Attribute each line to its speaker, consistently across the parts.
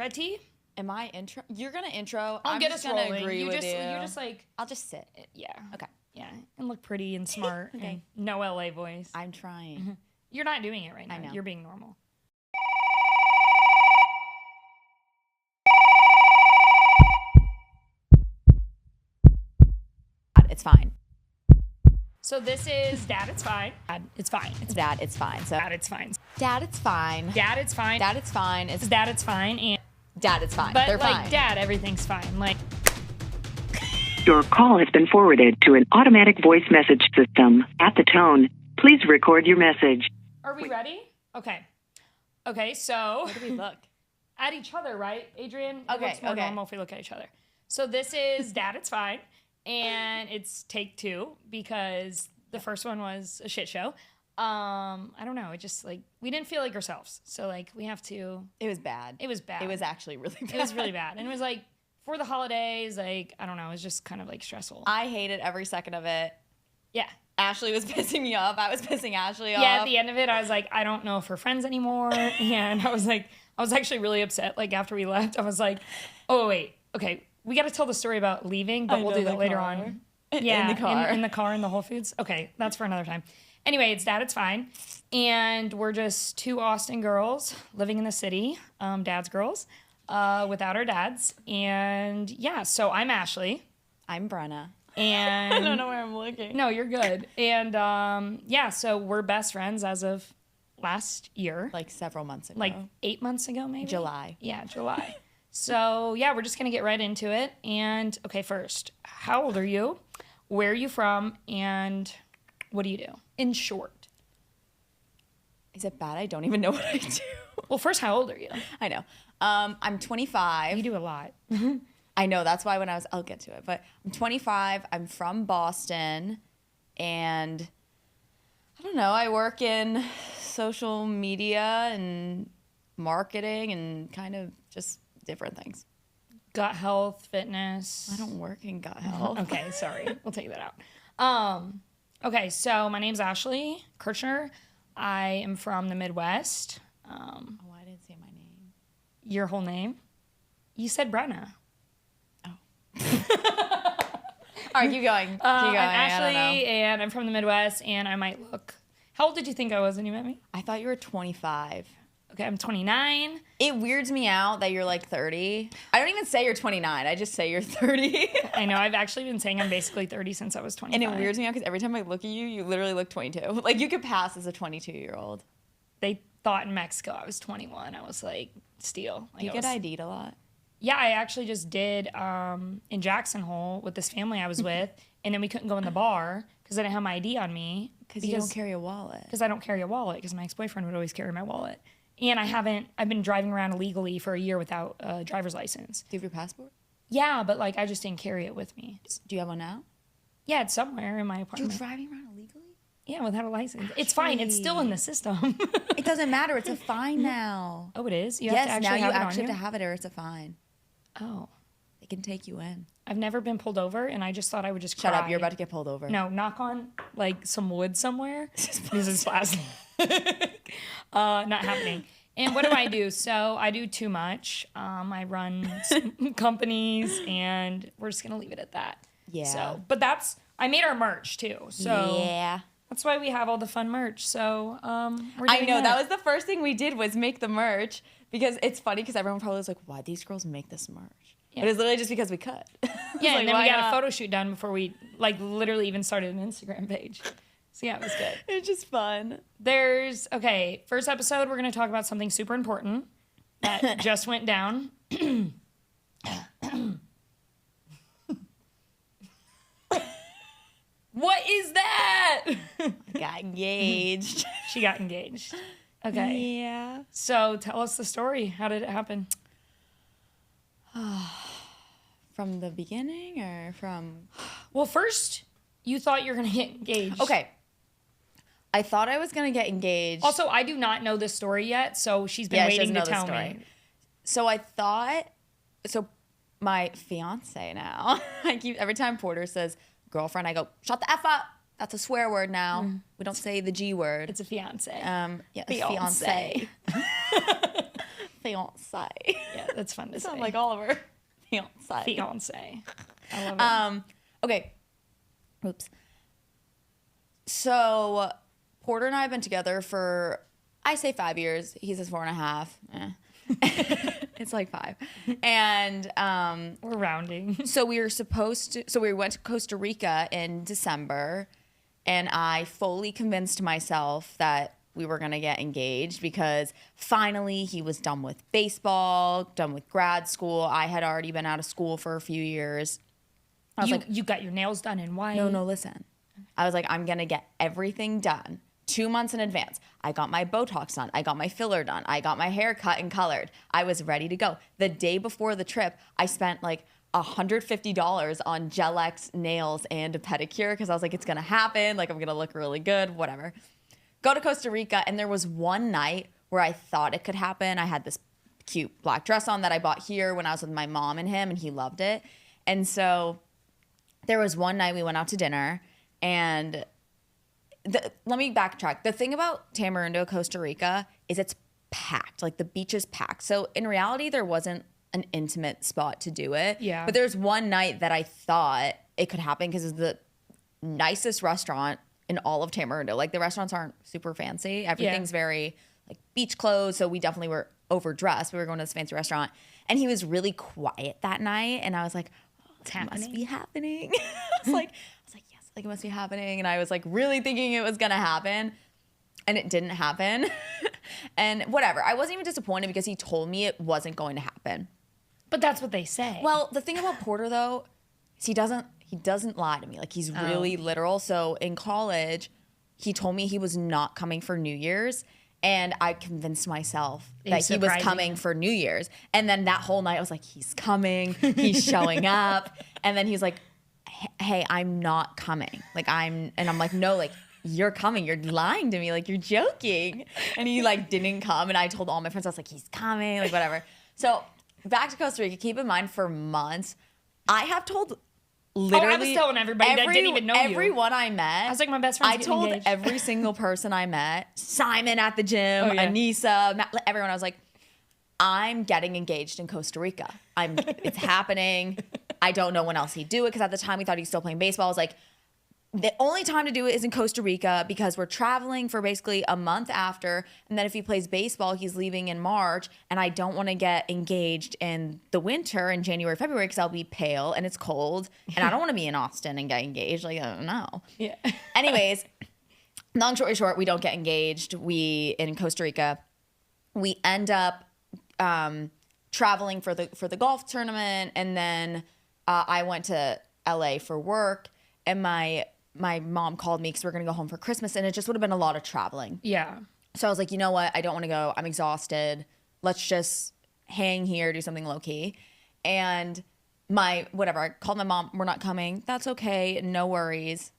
Speaker 1: Red tea?
Speaker 2: Am I intro? You're gonna intro.
Speaker 1: I'll
Speaker 2: I'm
Speaker 1: get
Speaker 2: just
Speaker 1: us
Speaker 2: gonna
Speaker 1: rolling.
Speaker 2: agree with you.
Speaker 1: You're just like,
Speaker 2: I'll just sit.
Speaker 1: yeah.
Speaker 2: Okay.
Speaker 1: Yeah. And look pretty and smart.
Speaker 2: Okay.
Speaker 1: And no LA voice.
Speaker 2: I'm trying.
Speaker 1: You're not doing it right now.
Speaker 2: I know.
Speaker 1: You're being normal.
Speaker 2: It's fine.
Speaker 1: So this is Dad, it's fine. Dad, it's fine. It's
Speaker 2: Dad, it's fine. So
Speaker 1: Dad, it's fine.
Speaker 2: Dad, it's fine.
Speaker 1: Dad, it's fine.
Speaker 2: Dad, it's fine. It's
Speaker 1: Dad, it's fine. And
Speaker 2: Dad, it's fine.
Speaker 1: but
Speaker 2: They're
Speaker 1: like
Speaker 2: fine.
Speaker 1: Dad, everything's fine. Like
Speaker 3: Your call has been forwarded to an automatic voice message system. At the tone, please record your message.
Speaker 1: are we ready? Okay. Okay, so
Speaker 2: Where do we look?
Speaker 1: at each other, right? Adrian, it
Speaker 2: Okay,
Speaker 1: looks more
Speaker 2: okay.
Speaker 1: normal if we look at each other. So this is Dad, it's fine. And it's take 2 because the first one was a shit show. I don't know. It just like, we didn't feel like ourselves. So like we have to,
Speaker 2: It was bad.
Speaker 1: it was bad.
Speaker 2: It was actually really bad.
Speaker 1: It was really bad. And it was like for the holidays, like, I don't know. It was just kind of like stressful.
Speaker 2: I hated every second of it.
Speaker 1: Yeah.
Speaker 2: Ashley was pissing me off. I was pissing Ashley off.
Speaker 1: Yeah, at the end of it, I was like, I don't know if we're friends anymore. And I was like, I was actually really upset. Like after we left, I was like, oh, wait. Okay. We got to tell the story about leaving, but
Speaker 2: I
Speaker 1: we'll
Speaker 2: know,
Speaker 1: do that
Speaker 2: the
Speaker 1: later
Speaker 2: car.
Speaker 1: on.
Speaker 2: In
Speaker 1: Yeah,
Speaker 2: the car.
Speaker 1: in the car in the Whole Foods. Okay, that's for another time. Anyway, it's Dad, it's fine. And we're just 2 Austin girls living in the city, dad's girls, without our dads. And yeah, so I'm Ashley.
Speaker 2: I'm Brenna.
Speaker 1: And
Speaker 2: I don't know where I'm looking.
Speaker 1: no, you're good. And yeah, so we're best friends as of last year.
Speaker 2: Like several months ago.
Speaker 1: Like 8 months ago, maybe?
Speaker 2: July.
Speaker 1: Yeah, July. So yeah, we're just going to get right into it. And okay, first, how old are you? Where are you from? And what do you do? In short.
Speaker 2: Is it bad? I don't even know what I do.
Speaker 1: Well, first, how old are you?
Speaker 2: I know. I'm 25.
Speaker 1: You do a lot.
Speaker 2: I know. That's why I'll get to it. But I'm 25. I'm from Boston. And I don't know. I work in social media and marketing and kind of just different things.
Speaker 1: Gut health, fitness.
Speaker 2: I don't work in gut health.
Speaker 1: Okay, sorry. We'll take that out. Okay, so my name's Ashley Kirchner. I am from the Midwest.
Speaker 2: Oh, I didn't say my name.
Speaker 1: Your whole name? You said Brenna.
Speaker 2: All right, keep going. Keep going.
Speaker 1: I'm
Speaker 2: I don't know.
Speaker 1: Ashley, and I'm from the Midwest, and I might look... How old did you think I was when you met me?
Speaker 2: I thought you were 25.
Speaker 1: Okay, I'm 29.
Speaker 2: It weirds me out that you're like 30. I don't even say you're 29. I just say you're 30.
Speaker 1: I know, I've actually been saying I'm basically 30 since I was 25.
Speaker 2: And it weirds me out because every time I look at you, you literally look 22. Like you could pass as a 22-year-old.
Speaker 1: They thought in Mexico I was 21. I was like, steal. Like,
Speaker 2: Do you
Speaker 1: I
Speaker 2: get
Speaker 1: was-
Speaker 2: ID'd a lot?
Speaker 1: Yeah, I actually just did in Jackson Hole with this family I was with, and then we couldn't go in the bar because I didn't have my ID on me.
Speaker 2: Because you don't carry a wallet.
Speaker 1: Because I don't carry a wallet, because my ex-boyfriend would always carry my wallet. And I've been driving around illegally for a year without a driver's license.
Speaker 2: Do you have your passport?
Speaker 1: Yeah, but like I just didn't carry it with me.
Speaker 2: Do you have one now?
Speaker 1: Yeah, it's somewhere in my
Speaker 2: You're
Speaker 1: apartment.
Speaker 2: driving around illegally?
Speaker 1: Yeah, without a license. It's fine. It's still in the system.
Speaker 2: It doesn't matter. It's a fine now.
Speaker 1: Oh, it is? You
Speaker 2: Yes,
Speaker 1: have to actually
Speaker 2: now you
Speaker 1: have it
Speaker 2: actually
Speaker 1: on
Speaker 2: have to have it or it's a fine.
Speaker 1: Oh.
Speaker 2: They can take you in.
Speaker 1: I've never been pulled over, and I just thought I would just
Speaker 2: Shut
Speaker 1: cry.
Speaker 2: up. You're about to get pulled over.
Speaker 1: No, knock on like some wood somewhere. This is plastic. Not happening. And what do I do? So I do too much. I run some companies, and we're just gonna leave it at that.
Speaker 2: Yeah.
Speaker 1: So, but I made our merch too. So
Speaker 2: Yeah.
Speaker 1: that's why we have all the fun merch. So we're
Speaker 2: I
Speaker 1: doing
Speaker 2: know. That was the first thing we did was make the merch because it's funny because everyone probably was like, why these girls make this merch?
Speaker 1: Yeah.
Speaker 2: But it's literally just because we could.
Speaker 1: Yeah,
Speaker 2: Like,
Speaker 1: and then
Speaker 2: why
Speaker 1: we got
Speaker 2: not?
Speaker 1: a photo shoot done before we like literally even started an Instagram page. So yeah, it was good.
Speaker 2: It's just fun.
Speaker 1: First episode, we're going to talk about something super important that just went down. What is that?
Speaker 2: Got engaged.
Speaker 1: She got engaged. Okay.
Speaker 2: Yeah.
Speaker 1: So tell us the story. How did it happen?
Speaker 2: From the beginning or from...
Speaker 1: Well, first, you thought you were going to get engaged.
Speaker 2: Okay. I thought I was going to get engaged.
Speaker 1: Also, I do not know this story yet, so she's been
Speaker 2: Yeah, she
Speaker 1: waiting to
Speaker 2: doesn't know
Speaker 1: tell
Speaker 2: the
Speaker 1: me.
Speaker 2: story. So I thought... So my fiance now, every time Porter says girlfriend, I go, shut the F up. That's a swear word now. We don't say the G word.
Speaker 1: It's a fiance.
Speaker 2: Yeah,
Speaker 1: Fiance.
Speaker 2: fiance. fiance.
Speaker 1: Yeah, that's fun to say.
Speaker 2: Sound like Oliver. Fiance.
Speaker 1: Fiance. I love it.
Speaker 2: Okay. Oops. So Porter and I have been together for, I say 5 years. He says 4.5. It's like 5. And
Speaker 1: We're rounding.
Speaker 2: so we went to Costa Rica in December, and I fully convinced myself that we were going to get engaged because finally he was done with baseball, done with grad school. I had already been out of school for a few years. I was like,
Speaker 1: You got your nails done in white.
Speaker 2: no, listen. I was like, I'm going to get everything done 2 months in advance. I got my Botox done. I got my filler done. I got my hair cut and colored. I was ready to go. The day before the trip, I spent like $150 on Gel X nails and a pedicure because I was like, it's going to happen. Like, I'm going to look really good, whatever. Go to Costa Rica, and there was one night where I thought it could happen. I had this cute black dress on that I bought here when I was with my mom and him, and he loved it. And so there was one night we went out to dinner, and let me backtrack. The thing about Tamarindo, Costa Rica is it's packed. Like, the beach is packed. So in reality, there wasn't an intimate spot to do it.
Speaker 1: Yeah.
Speaker 2: But there's one night that I thought it could happen because it's the nicest restaurant in all of Tamarindo. Like, the restaurants aren't super fancy. Everything's very like beach clothes. So we definitely were overdressed. We were going to this fancy restaurant, and he was really quiet that night. And I was like, it must be happening. I was like, yes, like it must be happening. And I was like really thinking it was gonna happen, and it didn't happen. And whatever. I wasn't even disappointed because he told me it wasn't going to happen.
Speaker 1: But that's what they say.
Speaker 2: Well, the thing about Porter though is he doesn't lie to me. Like, he's really literal. So in college, he told me he was not coming for New Year's. And I convinced myself that he was coming for New Year's. And then that whole night I was like, he's coming, he's showing up. And then he's like, hey, I'm not coming. And I'm like, no, like, you're coming. You're lying to me. Like, you're joking. And he like didn't come. And I told all my friends, I was like, he's coming, like whatever. So back to Costa Rica, keep in mind for months, I have told literally
Speaker 1: I was telling everybody that didn't even know you.
Speaker 2: Everyone I met.
Speaker 1: I was like, my best friend's
Speaker 2: I told
Speaker 1: engaged.
Speaker 2: every single person I met, Simon at the gym, Anissa, Matt, everyone, I was like, I'm getting engaged in Costa Rica. It's happening. I don't know when else he'd do it because at the time we thought he was still playing baseball. I was like, the only time to do it is in Costa Rica because we're traveling for basically a month after. And then if he plays baseball, he's leaving in March. And I don't want to get engaged in the winter in January, February because I'll be pale and it's cold. And I don't want to be in Austin and get engaged. Like, I don't know.
Speaker 1: Yeah.
Speaker 2: Anyways, long story short, we don't get engaged. In Costa Rica, we end up traveling for the golf tournament. And then I went to LA for work. And my mom called me because we're going to go home for Christmas, and it just would have been a lot of traveling.
Speaker 1: Yeah.
Speaker 2: So I was like, you know what? I don't want to go. I'm exhausted. Let's just hang here, do something low key. And I called my mom. We're not coming. That's okay. No worries.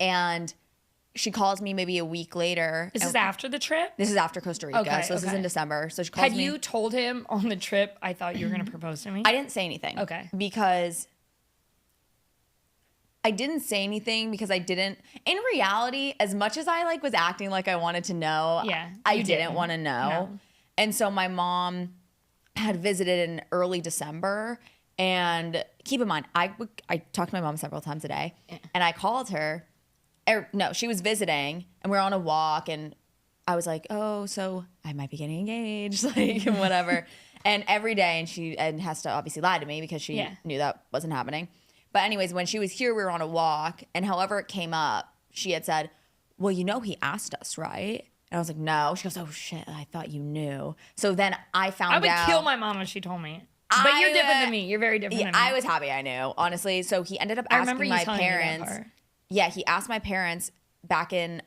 Speaker 2: And she calls me maybe a week later.
Speaker 1: This is after the trip?
Speaker 2: This is after Costa Rica.
Speaker 1: Okay,
Speaker 2: so this is in December. So she calls me.
Speaker 1: Had you told him on the trip, I thought you were going to propose to me?
Speaker 2: I didn't say anything.
Speaker 1: Okay.
Speaker 2: Because I didn't say anything because I didn't. In reality, as much as I was acting like I wanted to know, I didn't want to know.
Speaker 1: No.
Speaker 2: And so my mom had visited in early December, and keep in mind, I talked to my mom several times a day, and I called her. No, she was visiting, and we were on a walk, and I was like, "Oh, so I might be getting engaged, like whatever." And every day, and she has to obviously lie to me because she knew that wasn't happening. But anyways, when she was here, we were on a walk, and however it came up, she had said, well, he asked us, right? And I was like, no. She goes, oh, shit, I thought you knew. So then I found out.
Speaker 1: I would kill my mom if she told me. But you're different than me. You're very different than me.
Speaker 2: I was happy I knew, honestly. So he ended up asking my parents. Yeah, he asked my parents back in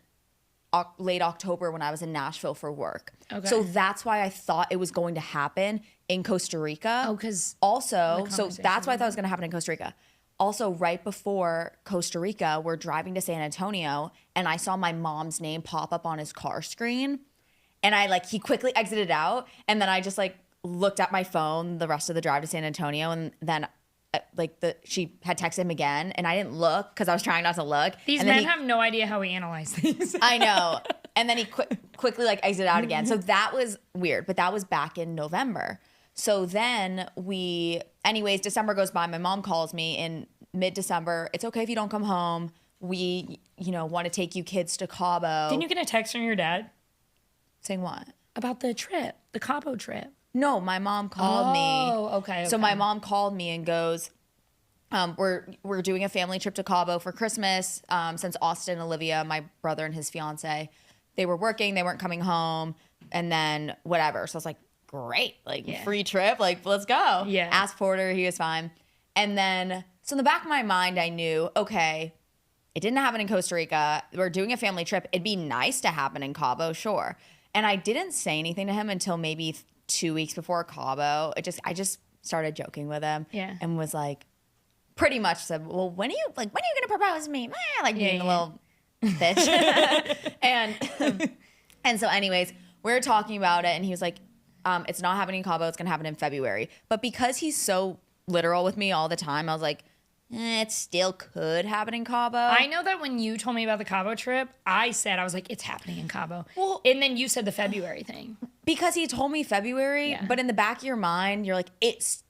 Speaker 2: late October when I was in Nashville for work. Okay. So that's why I thought it was going to happen in Costa Rica.
Speaker 1: Oh, because
Speaker 2: also, so that's why I thought it was going to happen in Costa Rica. Also, right before Costa Rica, we're driving to San Antonio, and I saw my mom's name pop up on his car screen. And he quickly exited out, and then I just looked at my phone the rest of the drive to San Antonio, and then she had texted him again, and I didn't look because I was trying not to look.
Speaker 1: These men have no idea how we analyze things.
Speaker 2: I know. And then he quickly like exited out again. So that was weird, but that was back in November. So then anyways, December goes by. My mom calls me in mid-December. It's okay if you don't come home. We, want to take you kids to Cabo.
Speaker 1: Didn't you get a text from your dad?
Speaker 2: Saying what?
Speaker 1: About the trip, the Cabo trip.
Speaker 2: No, my mom called me.
Speaker 1: Oh, okay.
Speaker 2: So my mom called me and goes, we're doing a family trip to Cabo for Christmas. Since Austin and Olivia, my brother and his fiance, they were working, they weren't coming home, and then whatever. So I was like, great, free trip, let's go.
Speaker 1: Yeah.
Speaker 2: Asked Porter, he was fine. And then, so in the back of my mind, I knew, okay, it didn't happen in Costa Rica. We're doing a family trip. It'd be nice to happen in Cabo, sure. And I didn't say anything to him until maybe 2 weeks before Cabo. I just started joking with him.
Speaker 1: Yeah.
Speaker 2: And was like, pretty much said, well, when are you gonna propose to me? Being a little bitch. and so anyways, we were talking about it, and he was like, it's not happening in Cabo, it's gonna happen in February. But because he's so literal with me all the time, I was like, it still could happen in Cabo.
Speaker 1: I know that when you told me about the Cabo trip, I was like, it's happening in Cabo. Well, and then you said the February thing.
Speaker 2: Because he told me February, but in the back of your mind, you're like, it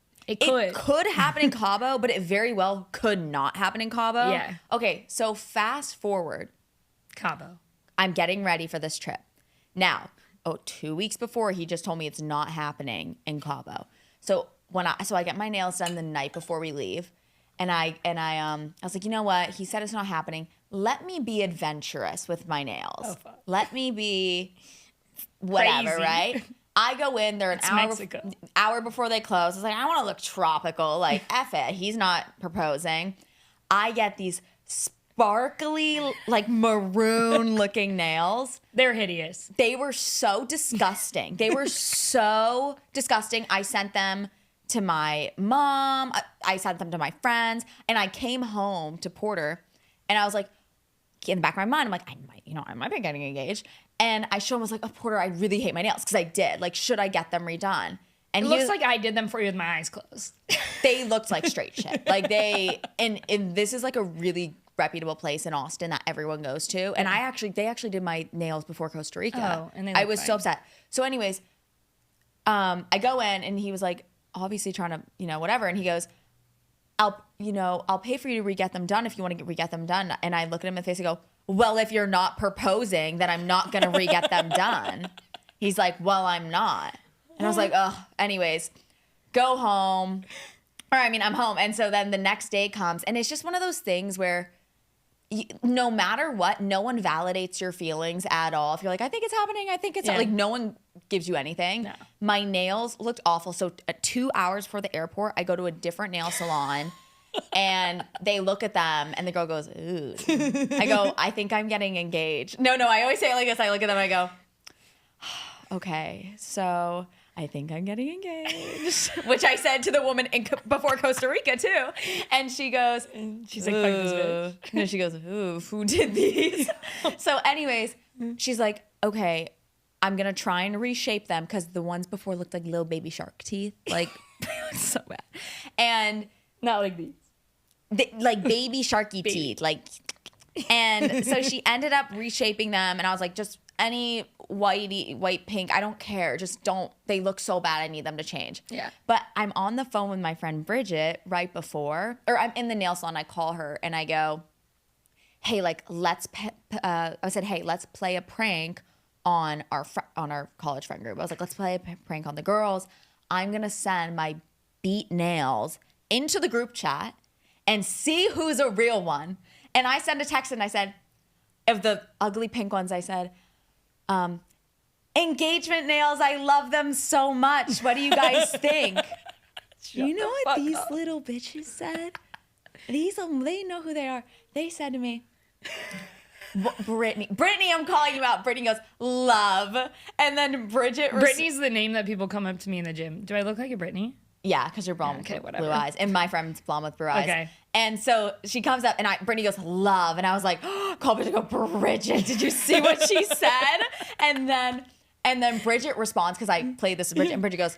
Speaker 2: could happen in Cabo, but it very well could not happen in Cabo.
Speaker 1: Yeah.
Speaker 2: Okay, so fast forward.
Speaker 1: Cabo.
Speaker 2: I'm getting ready for this trip. Now, 2 weeks before, he just told me it's not happening in Cabo. So I get my nails done the night before we leave. And I was like, you know what? He said it's not happening. Let me be adventurous with my nails.
Speaker 1: Oh, fuck.
Speaker 2: Let me be whatever,
Speaker 1: Crazy.
Speaker 2: right? I go in, they're an hour before they close. I was like, I want to look tropical. F it. He's not proposing. I get these sparkly, maroon looking nails.
Speaker 1: They're hideous.
Speaker 2: They were so disgusting. I sent them to my mom. I sent them to my friends. And I came home to Porter, and I was like, in the back of my mind, I'm like, I might be getting engaged. And I showed him, I was like, oh, Porter, I really hate my nails, because I did. Should I get them redone? And
Speaker 1: it looks like I did them for you with my eyes closed.
Speaker 2: They looked like straight shit. And this is a really reputable place in Austin that everyone goes to. And they actually did my nails before Costa Rica.
Speaker 1: Oh, and
Speaker 2: I was so upset. So anyways, I go in, and he was like, obviously trying to, whatever. And he goes, I'll pay for you to re-get them done if you want to re-get them done. And I look at him in the face and go, well, if you're not proposing, then I'm not going to re-get them done. He's like, well, I'm not. And I was like, oh, anyways, go home. I'm home. And so then the next day comes, and it's just one of those things where no matter what, no one validates your feelings at all. If you're like, I think it's happening, I think it's no one gives you anything. No. My nails looked awful. So 2 hours before the airport, I go to a different nail salon, and they look at them, and the girl goes, ooh. I go, I think I'm getting engaged. No, I always say it like this. I look at them, and I go, okay, so I think I'm getting engaged, which I said to the woman before Costa Rica too. And she goes,
Speaker 1: she's like, fuck this bitch.
Speaker 2: No, she goes, ooh, who did these? So anyways, she's like, okay, I'm going to try and reshape them, because the ones before looked like little baby shark teeth. They looked so bad. And
Speaker 1: not like these.
Speaker 2: Baby sharky teeth. And so she ended up reshaping them, and I was like, just any white, pink, I don't care. Just don't. They look so bad. I need them to change.
Speaker 1: Yeah.
Speaker 2: But I'm on the phone with my friend Bridget right before, or I'm in the nail salon. I call her and I go, hey, let's play a prank on our college friend group. I was like, let's play a prank on the girls. I'm going to send my beat nails into the group chat and see who's a real one. And I sent a text, and I said, of the ugly pink ones, I said, engagement nails, I love them so much. What do you guys think? You know what these little bitches said? They know who they are. They said to me, Brittany, I'm calling you out. Brittany goes, love. And then
Speaker 1: Brittany's the name that people come up to me in the gym. Do I look like a Brittany?
Speaker 2: Yeah, because you're blonde with blue eyes. And my friend's blonde with blue eyes. Okay. And so she comes up, and Brittany goes, love. And I was like, oh, call Bridget, go, Bridget, did you see what she said? And then Bridget responds, because I played this with Bridget, and Bridget goes,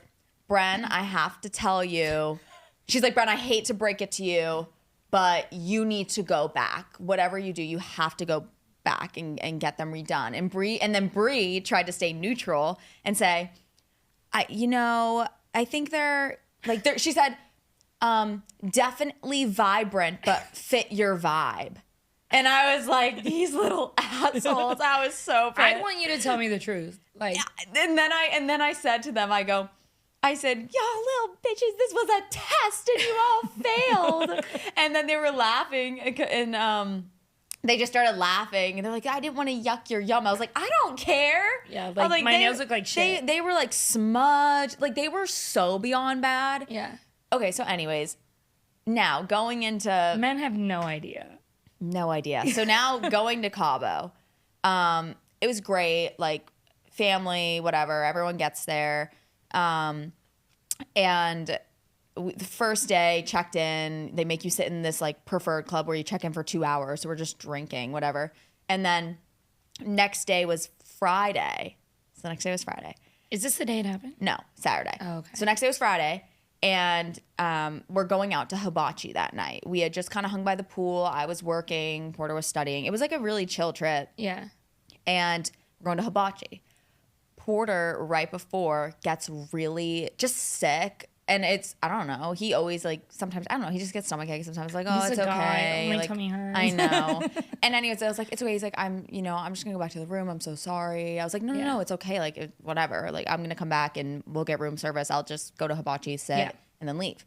Speaker 2: Bren, I have to tell you. She's like, Bren, I hate to break it to you, but you need to go back. Whatever you do, you have to go back and get them redone. And Bree tried to stay neutral and say, I think she said, definitely vibrant, but fit your vibe. And I was like, these little assholes. I was so pissed.
Speaker 1: I want you to tell me the truth. Like,
Speaker 2: and then I said to them, I said, y'all little bitches, this was a test and you all failed. And then they were laughing and they just started laughing and they're like, I didn't want to yuck your yum. I was like, I don't care.
Speaker 1: Yeah, like my nails look like shit.
Speaker 2: They were like smudged. Like they were so beyond bad.
Speaker 1: Yeah.
Speaker 2: Okay, so anyways, now going into...
Speaker 1: Men have no idea.
Speaker 2: No idea. So now going to Cabo, it was great. Like family, whatever. Everyone gets there. And the first day, checked in. They make you sit in this like preferred club where you check in for 2 hours. So we're just drinking, whatever. And then next day was Friday. So the next day was Friday.
Speaker 1: Is this the day it happened?
Speaker 2: No, Saturday.
Speaker 1: Oh, okay.
Speaker 2: So next day was Friday. And we're going out to Hibachi that night. We had just kind of hung by the pool. I was working. Porter was studying. It was like a really chill trip.
Speaker 1: Yeah.
Speaker 2: And we're going to Hibachi. Porter, right before, gets really just sick. And it's, I don't know. He always like, sometimes, I don't know. He just gets stomachache. Sometimes like, oh,
Speaker 1: He's
Speaker 2: it's
Speaker 1: a
Speaker 2: okay.
Speaker 1: guy. My
Speaker 2: like,
Speaker 1: tummy hurts.
Speaker 2: I know. And anyways, I was like, it's okay. He's like, I'm just going to go back to the room. I'm so sorry. I was like, no, it's okay. Like, whatever. Like, I'm going to come back and we'll get room service. I'll just go to Hibachi, sit, and then leave.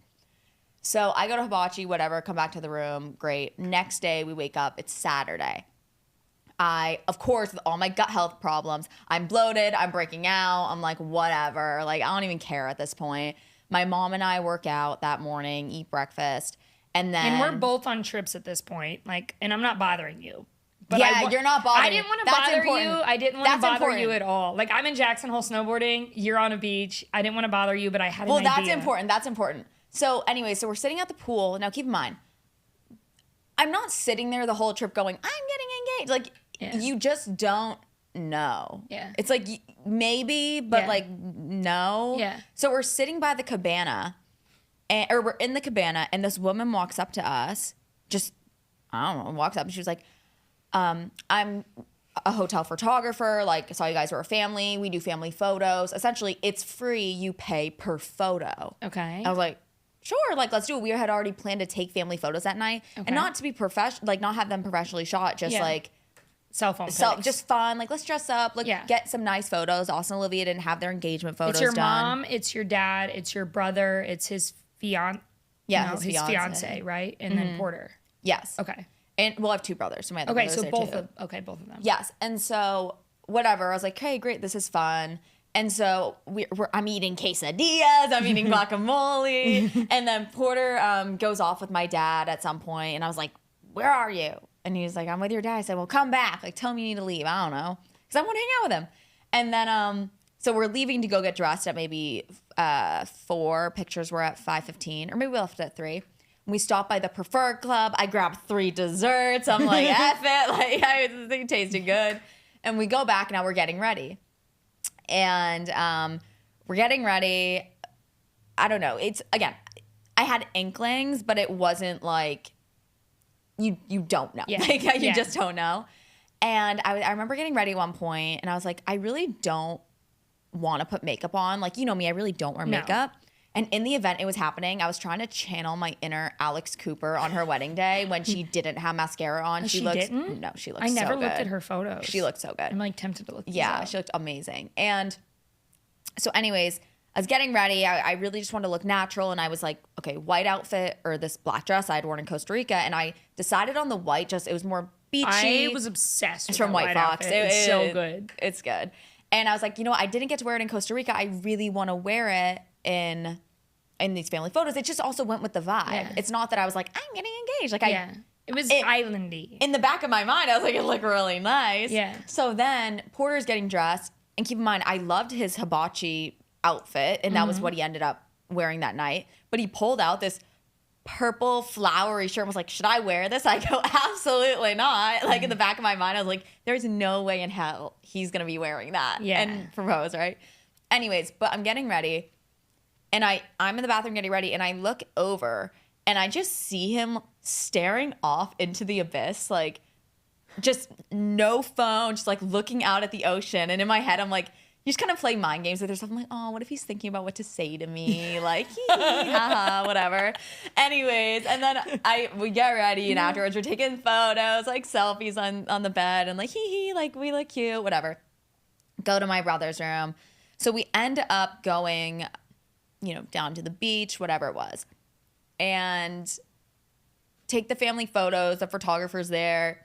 Speaker 2: So I go to Hibachi, whatever, come back to the room. Great. Next day, we wake up. It's Saturday. Of course, with all my gut health problems, I'm bloated. I'm breaking out. I'm like, whatever. Like, I don't even care at this point. My mom and I work out that morning, eat breakfast, and then...
Speaker 1: And we're both on trips at this point. Like, and I'm not bothering you. But
Speaker 2: yeah, you're not bothering me.
Speaker 1: I didn't want to bother you. I didn't want to bother you at all. Like, I'm in Jackson Hole snowboarding. You're on a beach. I didn't want to bother you, but I had an idea.
Speaker 2: Well, that's important. That's important. So anyway, so we're sitting at the pool. Now, keep in mind, I'm not sitting there the whole trip going, I'm getting engaged. Like, you just don't know.
Speaker 1: Yeah.
Speaker 2: It's like, maybe, but like, no.
Speaker 1: Yeah.
Speaker 2: So we're sitting by the cabana, or we're in the cabana, and this woman walks up to us, just, I don't know, walks up, and she was like, I'm a hotel photographer. Like, I saw you guys were a family. We do family photos. Essentially, it's free. You pay per photo.
Speaker 1: Okay.
Speaker 2: I was like, sure, like, let's do it. We had already planned to take family photos that night. Okay. And not to be professional, like, not have them professionally shot, just like...
Speaker 1: Cell phone pics.
Speaker 2: Just fun. Like, let's dress up. Like, get some nice photos. Austin and Olivia didn't have their engagement photos done.
Speaker 1: It's your mom, it's your dad, it's your brother, it's his fiance. Yeah, his fiance, right? And then Porter.
Speaker 2: Yes.
Speaker 1: Okay.
Speaker 2: And we'll have two brothers. So my other brothers
Speaker 1: so
Speaker 2: there
Speaker 1: both
Speaker 2: too.
Speaker 1: both of them.
Speaker 2: Yes. And so, whatever. I was like, hey, great. This is fun. And so I'm eating quesadillas, I'm eating guacamole. And then Porter goes off with my dad at some point, and I was like, where are you? And he was like, I'm with your dad. I said, well, come back. Like, tell me you need to leave. I don't know. Because I want to hang out with him. And then, so we're leaving to go get dressed at maybe 4. Pictures were at 5:15. Or maybe we left at 3. We stopped by the Preferred Club. I grabbed 3 desserts. I'm like, F it. Like, this thing tasted good. And we go back. Now we're getting ready. And we're getting ready. I don't know. It's, again, I had inklings, but it wasn't like, you don't know. Yeah. Like, you just don't know. And I remember getting ready at one point, and I was like, I really don't want to put makeup on. Like, you know me, I really don't wear makeup. And in the event it was happening, I was trying to channel my inner Alex Cooper on her wedding day when she didn't have mascara on.
Speaker 1: She didn't?
Speaker 2: No, she looked
Speaker 1: so good. I never looked
Speaker 2: good.
Speaker 1: at her photos.
Speaker 2: She looked so good.
Speaker 1: I'm like tempted to look.
Speaker 2: Yeah, she looked amazing. And so anyways, I was getting ready. I really just wanted to look natural. And I was like, okay, white outfit or this black dress I had worn in Costa Rica. And I decided on the white, it was more beachy.
Speaker 1: I was obsessed with
Speaker 2: It's from White Fox.
Speaker 1: It's so good.
Speaker 2: It's good. And I was like, I didn't get to wear it in Costa Rica. I really want to wear it in these family photos. It just also went with the vibe. Yeah. It's not that I was like, I'm getting engaged. Like,
Speaker 1: it was islandy.
Speaker 2: In the back of my mind, I was like, it looked really nice.
Speaker 1: Yeah.
Speaker 2: So then Porter's getting dressed. And keep in mind, I loved his hibachi outfit, and that was what he ended up wearing that night. But he pulled out this purple flowery shirt and was like, should I wear this? I go, absolutely not. Like, in the back of my mind, I was like, there's no way in hell he's going to be wearing that and propose, right? Anyways, but I'm getting ready, and I'm in the bathroom getting ready, and I look over, and I just see him staring off into the abyss, like, just no phone, just like looking out at the ocean. And in my head, I'm like, you just kind of play mind games with yourself. I'm like, oh, what if he's thinking about what to say to me? Like, hee hee, haha, whatever. Anyways, and then we get ready, and afterwards we're taking photos, like selfies on the bed, and like, hee hee, like we look cute, whatever. Go to my brother's room. So we end up going, down to the beach, whatever it was, and take the family photos. The photographer's there.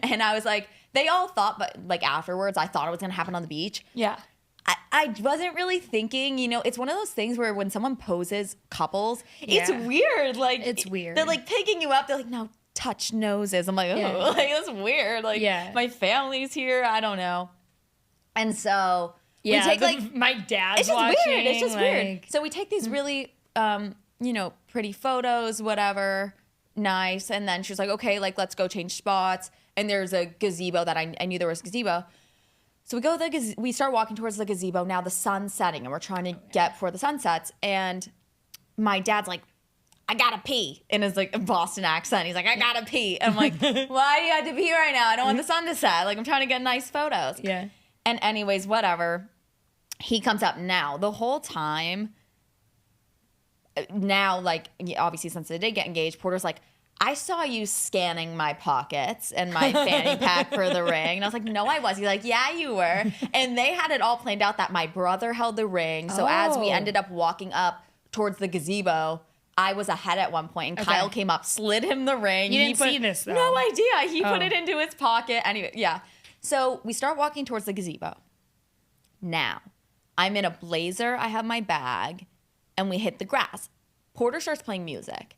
Speaker 2: And I was like, they all thought, but like afterwards, I thought it was going to happen on the beach.
Speaker 1: Yeah.
Speaker 2: I wasn't really thinking, it's one of those things where when someone poses couples, it's weird. Like,
Speaker 1: it's weird.
Speaker 2: They're like picking you up. They're like, no, touch noses. I'm like, oh, like that's weird. Like, my family's here. I don't know. And so we take like,
Speaker 1: my dad's
Speaker 2: it's just
Speaker 1: watching.
Speaker 2: Weird. It's just weird. So we take these really, pretty photos, whatever, nice. And then she was like, okay, like let's go change spots. And there's a gazebo that I knew there was a gazebo. So we start walking towards the gazebo. Now the sun's setting and we're trying to get before the sun sets. And my dad's like, I gotta pee, in his like Boston accent. He's like, I gotta pee. I'm like, why do you have to pee right now? I don't want the sun to set. Like I'm trying to get nice photos.
Speaker 1: Yeah.
Speaker 2: And anyways, whatever. He comes up now. The whole time, now, like, obviously since they did get engaged, Porter's like, I saw you scanning my pockets and my fanny pack for the ring. And I was like, no, I was. He's like, yeah, you were. And they had it all planned out that my brother held the ring. So as we ended up walking up towards the gazebo, I was ahead at one point, and Kyle came up, slid him the ring.
Speaker 1: You didn't see this, though.
Speaker 2: No idea. He put it into his pocket. Anyway, yeah. So we start walking towards the gazebo. Now, I'm in a blazer. I have my bag, and we hit the grass. Porter starts playing music.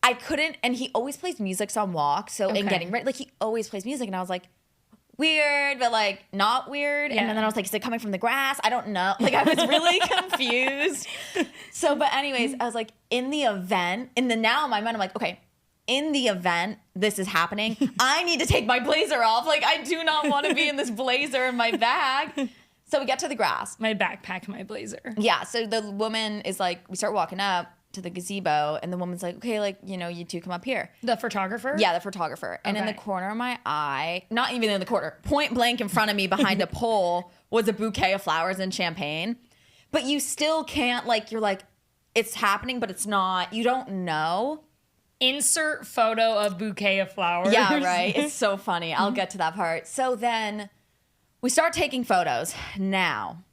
Speaker 2: I couldn't, and he always plays music on walks. So in getting ready, like he always plays music, and I was like, weird, but like not weird. Yeah. And then I was like, is it coming from the grass? I don't know. Like I was really confused. So, but anyways, I was like, now in my mind, I'm like, okay, in the event this is happening, I need to take my blazer off. Like I do not want to be in this blazer in my bag. So we get to the grass.
Speaker 1: My backpack, my blazer.
Speaker 2: Yeah. So the woman is like, we start walking up to the gazebo, and the woman's like, okay, like, you two come up here.
Speaker 1: The photographer?
Speaker 2: Yeah, the photographer. And in the corner of my eye, not even in the corner, point blank in front of me behind a pole was a bouquet of flowers and champagne. But you still can't, like, you're like, it's happening, but it's not. You don't know.
Speaker 1: Insert photo of bouquet of flowers.
Speaker 2: Yeah, right. It's so funny. I'll get to that part. So then we start taking photos. Now,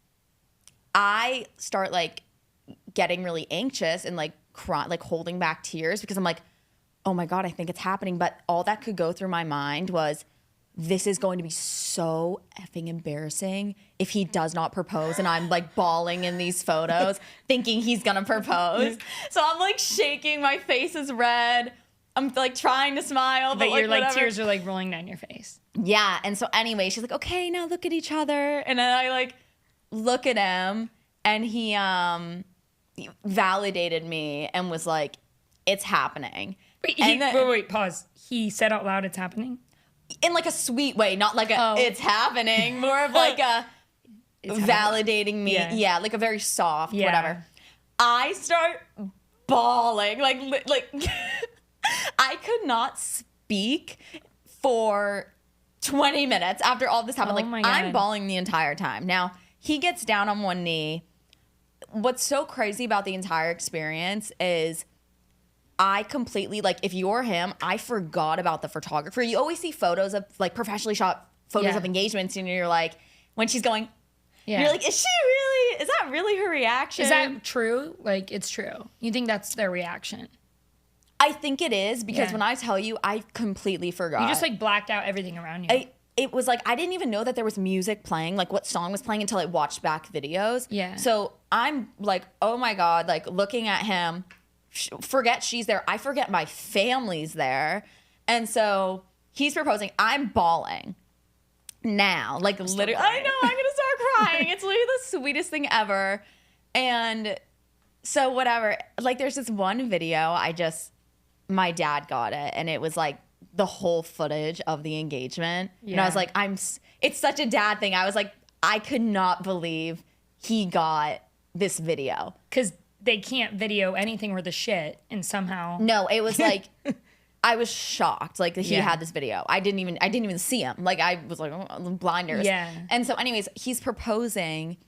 Speaker 2: I start, like, getting really anxious and like holding back tears because I'm like, oh my God, I think it's happening. But all that could go through my mind was, this is going to be so effing embarrassing if he does not propose. And I'm like bawling in these photos thinking he's going to propose. So I'm like shaking. My face is red. I'm like trying to smile. But
Speaker 1: your like
Speaker 2: whatever.
Speaker 1: tears are like rolling down your face.
Speaker 2: Yeah. And so anyway, she's like, okay, now look at each other. And then I like look at him, and he validated me and was like, it's happening.
Speaker 1: Wait, pause. He said out loud it's happening?
Speaker 2: In like a sweet way, not like it's happening, more of like a validating me. Yeah, like a very soft, whatever. I start bawling. Like I could not speak for 20 minutes after all this happened. I'm bawling the entire time. Now, he gets down on one knee. What's so crazy about the entire experience is I completely, like, if you're him, I forgot about the photographer. You always see photos of, like, professionally shot photos of engagements, and you're like, when she's going, you're like, is that really her reaction?
Speaker 1: Is that true? Like, it's true. You think that's their reaction?
Speaker 2: I think it is, because when I tell you, I completely forgot.
Speaker 1: You just, like, blacked out everything around you.
Speaker 2: It was like, I didn't even know that there was music playing, like what song was playing, until I watched back videos.
Speaker 1: Yeah.
Speaker 2: So I'm like, oh my God, like looking at him, forget she's there. I forget my family's there. And so he's proposing. I'm bawling now. Like literally, I know, I'm going to start crying. It's literally the sweetest thing ever. And so whatever, like there's this one video, my dad got it, and it was like, the whole footage of the engagement. Yeah. And I was like, it's such a dad thing. I was like, I could not believe he got this video.
Speaker 1: Because they can't video anything worth a shit, and somehow.
Speaker 2: No, it was like, I was shocked. Like he had this video. I didn't even see him. Like I was like, oh, blinders.
Speaker 1: Yeah.
Speaker 2: And so anyways, he's proposing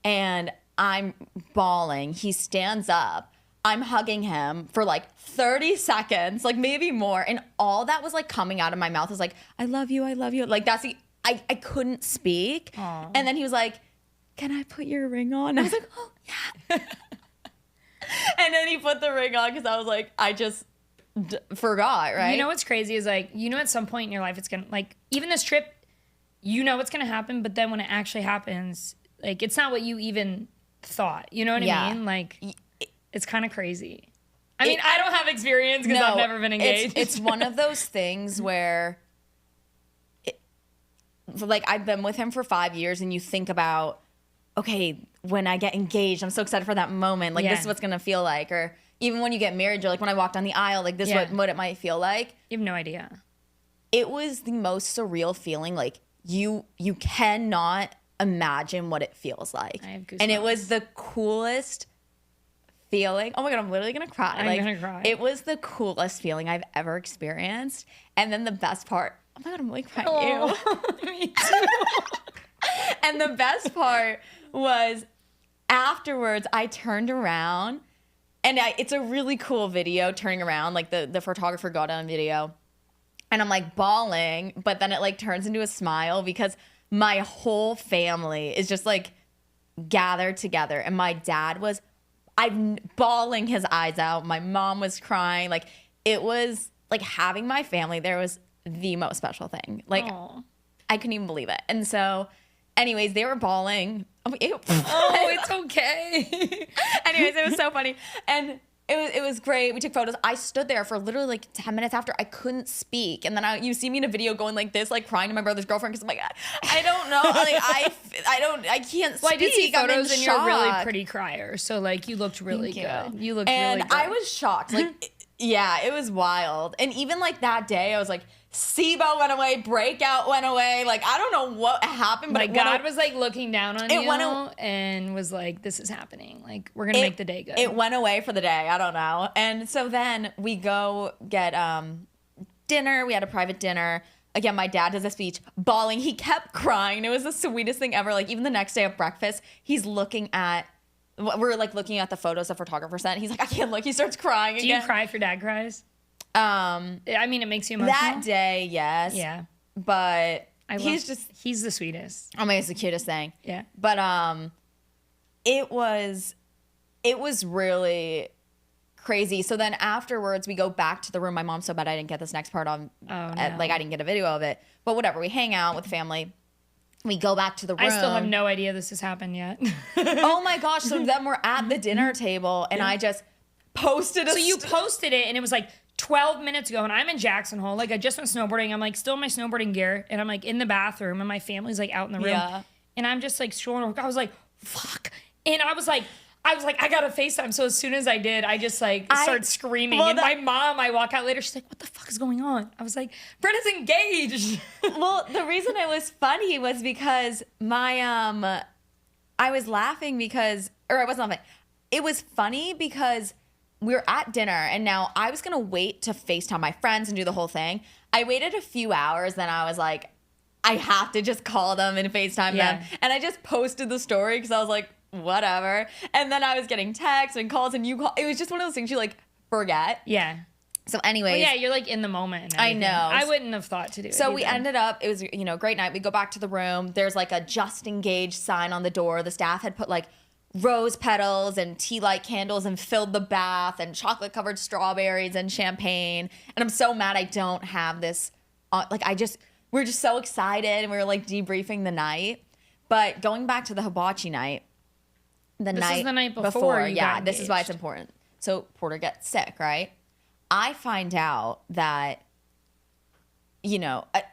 Speaker 2: and I'm bawling. He stands up. I'm hugging him for like 30 seconds, like maybe more. And all that was like coming out of my mouth was like, I love you. I love you. Like I couldn't speak.
Speaker 1: Aww.
Speaker 2: And then he was like, can I put your ring on? I was like, oh yeah. And then he put the ring on because I was like, I just forgot, right?
Speaker 1: You know what's crazy is like, at some point in your life, it's going to, like, even this trip, what's going to happen, but then when it actually happens, like, it's not what you even thought. You know what I mean? Like, it's kind of crazy. I mean, I don't have experience because I've never been engaged.
Speaker 2: It's one of those things where, like, I've been with him for 5 years and you think about, okay, when I get engaged, I'm so excited for that moment. Like, this is what's going to feel like. Or even when you get married, you're like, when I walk down the aisle, like, this is what it might feel like.
Speaker 1: You have no idea.
Speaker 2: It was the most surreal feeling. Like, you cannot imagine what it feels like.
Speaker 1: I have goosebumps.
Speaker 2: And it was the coolest feeling. Oh my God, I'm literally going to cry.
Speaker 1: I'm going to cry.
Speaker 2: It was the coolest feeling I've ever experienced. And then the best part, oh my God, I'm like crying.
Speaker 1: Me too.
Speaker 2: And the best part was afterwards, I turned around and it's a really cool video turning around. Like the photographer got on video and I'm like bawling, but then it like turns into a smile because my whole family is just like gathered together. And my dad was, I'm bawling his eyes out. My mom was crying. Like it was like having my family there was the most special thing. Like
Speaker 1: Aww.
Speaker 2: I couldn't even believe it. And so anyways, they were bawling. Oh, ew.
Speaker 1: It's okay.
Speaker 2: Anyways, it was so funny. And it was great. We took photos. I stood there for literally like 10 minutes after. I couldn't speak. And then you see me in a video going like this, like crying to my brother's girlfriend because I'm like, I don't know. Like, I can't speak.
Speaker 1: Well, I did see photos and you're a really
Speaker 2: shock.
Speaker 1: pretty crier. So like you looked really
Speaker 2: Thank
Speaker 1: good.
Speaker 2: you.
Speaker 1: You looked
Speaker 2: and
Speaker 1: really good.
Speaker 2: I was shocked. Like, yeah, it was wild. And even like that day, I was like, SIBO went away, breakout went away. Like, I don't know what happened, but
Speaker 1: God was like looking down on you and was like, this is happening. Like, we're going to make the day good.
Speaker 2: It went away for the day. I don't know. And so then we go get dinner. We had a private dinner. Again, my dad does a speech, bawling. He kept crying. It was the sweetest thing ever. Like, even the next day at breakfast, he's looking at, we're like looking at the photos the photographer sent. He's like, I can't look. He starts crying again.
Speaker 1: Do you cry if your dad cries? I mean, it makes you emotional.
Speaker 2: That day, yes.
Speaker 1: Yeah.
Speaker 2: But he's
Speaker 1: the sweetest.
Speaker 2: I mean, it's the cutest thing.
Speaker 1: Yeah.
Speaker 2: But it was really crazy. So then afterwards, we go back to the room. My mom's so bad I didn't get this next part on.
Speaker 1: Oh, no.
Speaker 2: Like I didn't get a video of it. But whatever. We hang out with family. We go back to the room.
Speaker 1: I still have no idea this has happened yet.
Speaker 2: Oh my gosh. So then we're at the dinner table and I just posted
Speaker 1: So you posted it and it was like 12 minutes ago and I'm in Jackson Hole. Like I just went snowboarding. I'm like still in my snowboarding gear and I'm like in the bathroom and my family's like out in the room.
Speaker 2: Yeah.
Speaker 1: And I'm just like strolling. I was like, fuck. And I was like, I got to FaceTime. So as soon as I did, I just like started screaming.
Speaker 2: Well,
Speaker 1: and my mom, I walk out later, she's like, what the fuck is going on? I was like, Brenna's engaged.
Speaker 2: Well, the reason it was funny was because my, I was laughing because, or I wasn't laughing. It was funny because we were at dinner and now I was going to wait to FaceTime my friends and do the whole thing. I waited a few hours, then I was like, I have to just call them and FaceTime them. And I just posted the story because I was like, whatever. And then I was getting texts and calls and you call. It was just one of those things you like forget.
Speaker 1: Yeah.
Speaker 2: So anyways.
Speaker 1: Well, yeah, you're like in the moment. And
Speaker 2: I know.
Speaker 1: I wouldn't have thought to do it.
Speaker 2: So
Speaker 1: either.
Speaker 2: we ended up, it was, great night. We go back to the room. There's like a just engaged sign on the door. The staff had put like rose petals and tea light candles and filled the bath and chocolate covered strawberries and champagne. And I'm so mad I don't have this. We're just so excited and we were like debriefing the night. But going back to the hibachi night,
Speaker 1: this is the night before you got
Speaker 2: this is why it's
Speaker 1: engaged.
Speaker 2: important. So Porter gets sick, right? I find out that,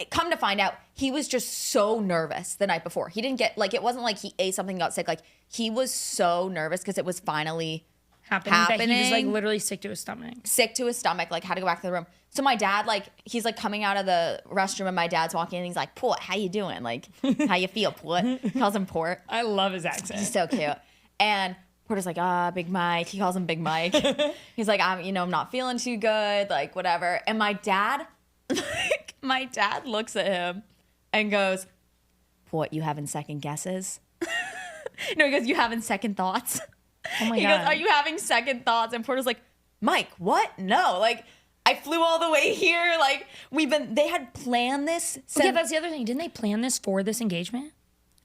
Speaker 2: come to find out, he was just so nervous the night before. He didn't get, like, it wasn't like he ate something and got sick. Like, he was so nervous because it was finally happening.
Speaker 1: That he was like literally sick to his stomach.
Speaker 2: Sick to his stomach, like had to go back to the room. So my dad, like, he's like coming out of the restroom and my dad's walking in and he's like, Port, how you doing? Like, how you feel, Port? He calls him Port.
Speaker 1: I love his accent.
Speaker 2: He's so cute. And Porter's like, Big Mike. He calls him Big Mike. He's like, I'm not feeling too good, like whatever. And my dad looks at him and goes, what, you having second guesses? No, he goes, you having second thoughts?
Speaker 1: Oh my
Speaker 2: He
Speaker 1: God.
Speaker 2: goes, are you having second thoughts? And Porter's like, Mike, what? No, like I flew all the way here. Like they had planned this.
Speaker 1: Yeah, that's the other thing. Didn't they plan this for this engagement?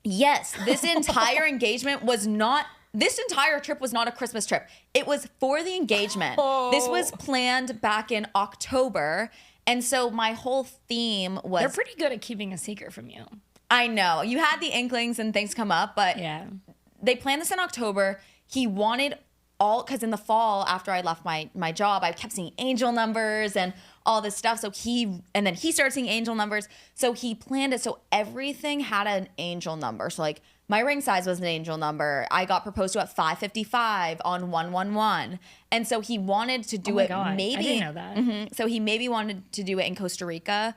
Speaker 2: Yes, this entire engagement was not. This entire trip was not a Christmas trip. It was for the engagement.
Speaker 1: Oh.
Speaker 2: This was planned back in October. And so my whole theme was.
Speaker 1: They're pretty good at keeping a secret from you.
Speaker 2: I know. You had the inklings and things come up, but
Speaker 1: Yeah.
Speaker 2: they planned this in October. He wanted because in the fall, after I left my job, I kept seeing angel numbers and all this stuff. So and then he started seeing angel numbers. So he planned it. So everything had an angel number. So like my ring size was an angel number. I got proposed to at 5:55 on 111. And so he wanted to do
Speaker 1: my
Speaker 2: it
Speaker 1: God.
Speaker 2: maybe.
Speaker 1: I didn't know that.
Speaker 2: Mhm. So he maybe wanted to do it in Costa Rica,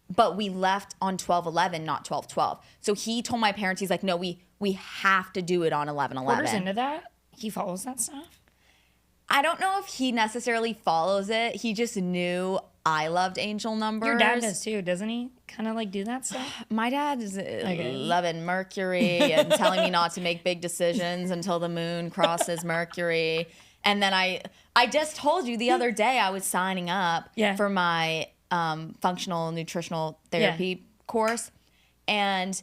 Speaker 2: but we left on 12/11, not 12/12. So he told my parents, he's like, no, we have to do it on 11/11.
Speaker 1: Porter's into that. He follows that stuff.
Speaker 2: I don't know if he necessarily follows it. He just knew I loved angel numbers.
Speaker 1: Your dad does too, doesn't he? Kind of like do that stuff.
Speaker 2: My dad is loving Mercury and telling me not to make big decisions until the moon crosses Mercury. And then I just told you the other day I was signing up for my functional nutritional therapy course. And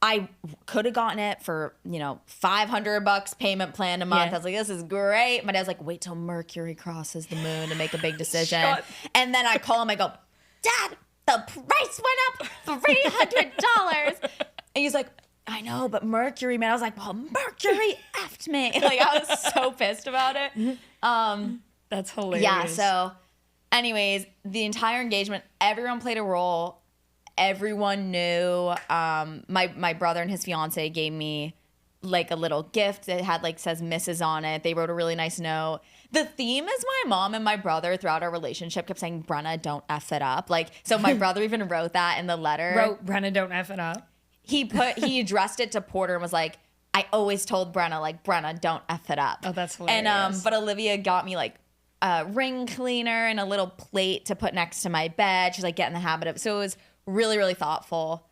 Speaker 2: I could have gotten it for, $500 payment plan a month. I was like, this is great. My dad's like, wait till Mercury crosses the moon to make a big decision. And then I call him, I go, Dad, the price went up $300. And he's like, I know, but Mercury, man. I was like, well, Mercury effed me. Like, I was so pissed about it.
Speaker 1: That's hilarious.
Speaker 2: Yeah, so anyways, the entire engagement, everyone played a role. Everyone knew. My brother and his fiance gave me like a little gift that had says Mrs. on it. They wrote a really nice note. The theme is my mom and my brother throughout our relationship kept saying, Brenna, don't F it up. So my brother even wrote that in the letter.
Speaker 1: Wrote, Brenna, don't F it up.
Speaker 2: He addressed it to Porter and was like, I always told Brenna, Brenna, don't F it up.
Speaker 1: Oh, that's hilarious.
Speaker 2: And but Olivia got me a ring cleaner and a little plate to put next to my bed. She's get in the habit of it. So it was really, really thoughtful.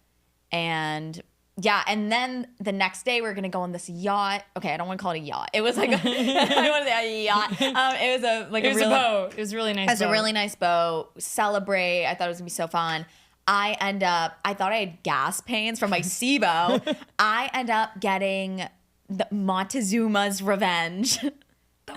Speaker 2: And yeah, and then the next day we were gonna go on this yacht. Okay, I don't want to call it a yacht. It was I don't want to say a yacht. It was a
Speaker 1: boat. It was a really nice.
Speaker 2: It was a really nice boat. Celebrate. I thought it was gonna be so fun. I thought I had gas pains from my SIBO. I end up getting the Montezuma's Revenge.